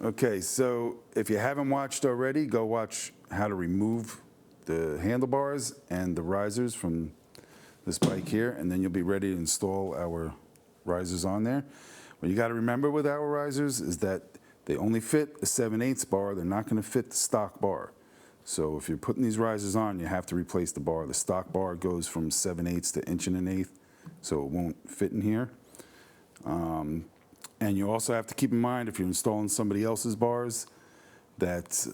Okay, so if you haven't watched already, go watch how to remove the handlebars and the risers from this bike here, and then you'll be ready to install our risers on there. What you got to remember with our risers is that they only fit a 7/8 bar. They're not going to fit the stock bar. So if you're putting these risers on, you have to replace the bar. The stock bar goes from 7/8 to 1 1/8, so it won't fit in here. And you also have to keep in mind, if you're installing somebody else's bars, that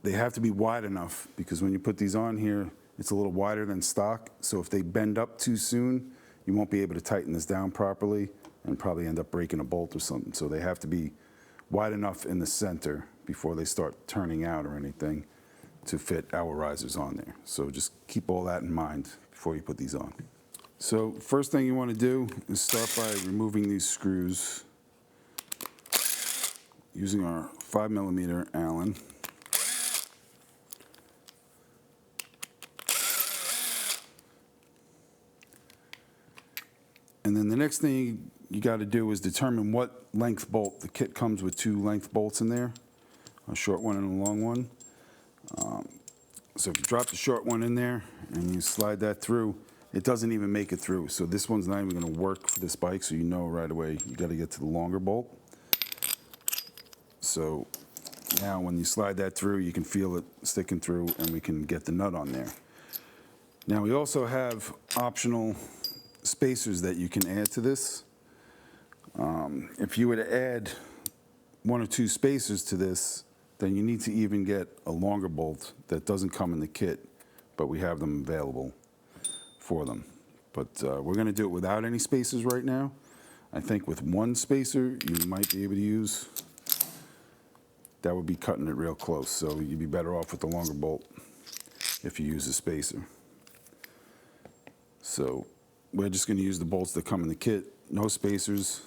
they have to be wide enough, because when you put these on here, it's a little wider than stock. So if they bend up too soon, you won't be able to tighten this down properly and probably end up breaking a bolt or something. So they have to be wide enough in the center before they start turning out or anything to fit our risers on there. So just keep all that in mind before you put these on. So first thing you want to do is start by removing these screws using our 5mm Allen. And then the next thing you got to do is determine what length bolt. The kit comes with 2 length bolts in there, a short one and a long one. So if you drop the short one in there and you slide that through, it doesn't even make it through. So this one's not even going to work for this bike, so you know right away you got to get to the longer bolt. So now when you slide that through, you can feel it sticking through, and we can get the nut on there. Now we also have optional spacers that you can add to this. If you were to add 1 or 2 spacers to this, then you need to even get a longer bolt that doesn't come in the kit, but we have them available for them. But we're going to do it without any spacers right now. I think with 1 spacer you might be able to use. That would be cutting it real close, so you'd be better off with the longer bolt if you use a spacer. So we're just going to use the bolts that come in the kit, no spacers.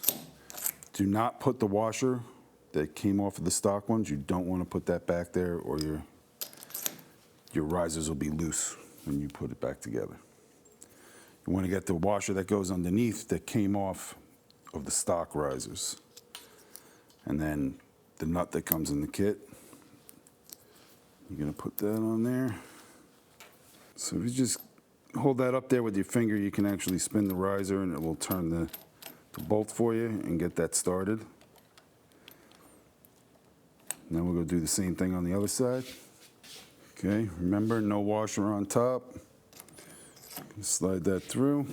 Do not put the washer that came off of the stock ones. You don't want to put that back there, or your risers will be loose when you put it back together. You want to get the washer that goes underneath that came off of the stock risers. And then the nut that comes in the kit, you're going to put that on there. So if you just hold that up there with your finger, you can actually spin the riser and it will turn the bolt for you and get that started. Now we'll go do the same thing on the other side. Okay, remember, no washer on top. Slide that through.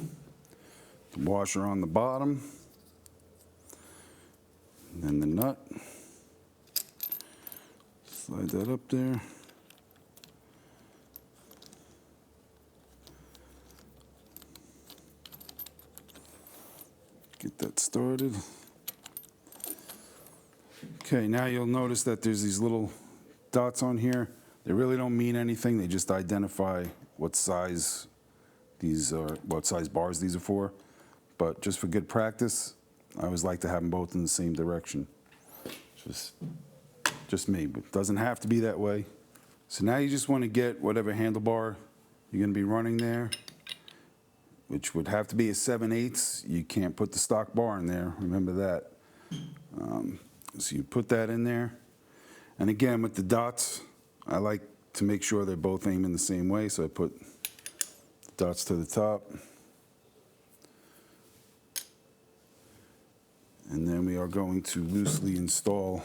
The washer on the bottom. And then the nut. Slide that up there. Get that started. Okay, now you'll notice that there's these little dots on here. They really don't mean anything. They just identify what size these are, what size bars these are for. But just for good practice, I always like to have them both in the same direction. Just me, but it doesn't have to be that way. So now you just want to get whatever handlebar you're going to be running there, which would have to be a 7/8. You can't put the stock bar in there, remember that. So you put that in there. And again, with the dots, I like to make sure they're both aiming the same way, so I put dots to the top. And then we are going to loosely install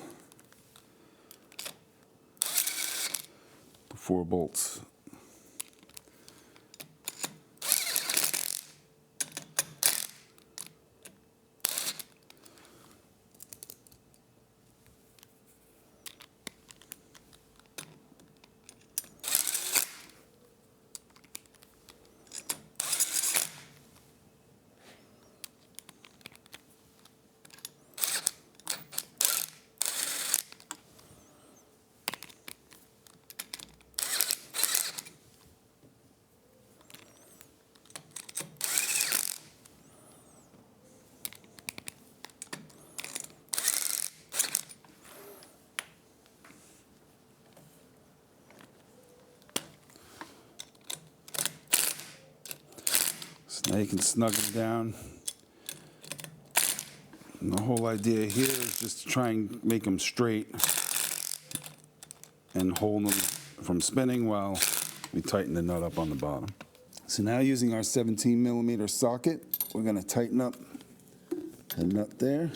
the 4 bolts. Now you can snug them down. And the whole idea here is just to try and make them straight and hold them from spinning while we tighten the nut up on the bottom. So now using our 17mm socket, we're going to tighten up the nut there.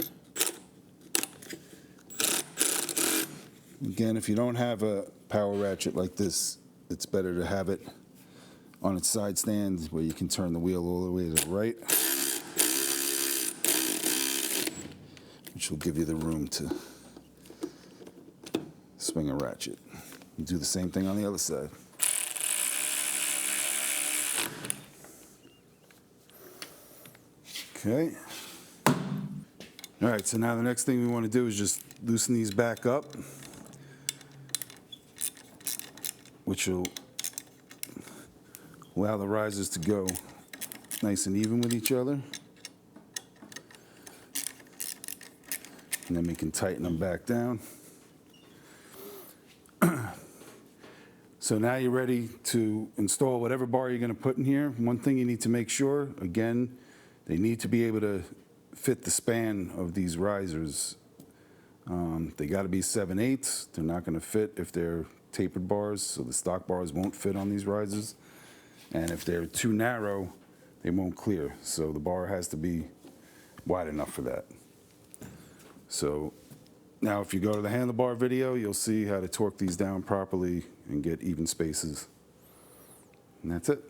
Again, if you don't have a power ratchet like this, it's better to have it on its side stand where you can turn the wheel all the way to the right, which will give you the room to swing a ratchet. You do the same thing on the other side. Okay. All right, so now the next thing we want to do is just loosen these back up, which will allow the risers to go nice and even with each other. And then we can tighten them back down. So now you're ready to install whatever bar you're going to put in here. One thing you need to make sure, again, they need to be able to fit the span of these risers. They got to be 7/8. They're not going to fit if they're tapered bars, so the stock bars won't fit on these risers. And if they're too narrow, they won't clear. So the bar has to be wide enough for that. So now if you go to the handlebar video, you'll see how to torque these down properly and get even spaces. And that's it.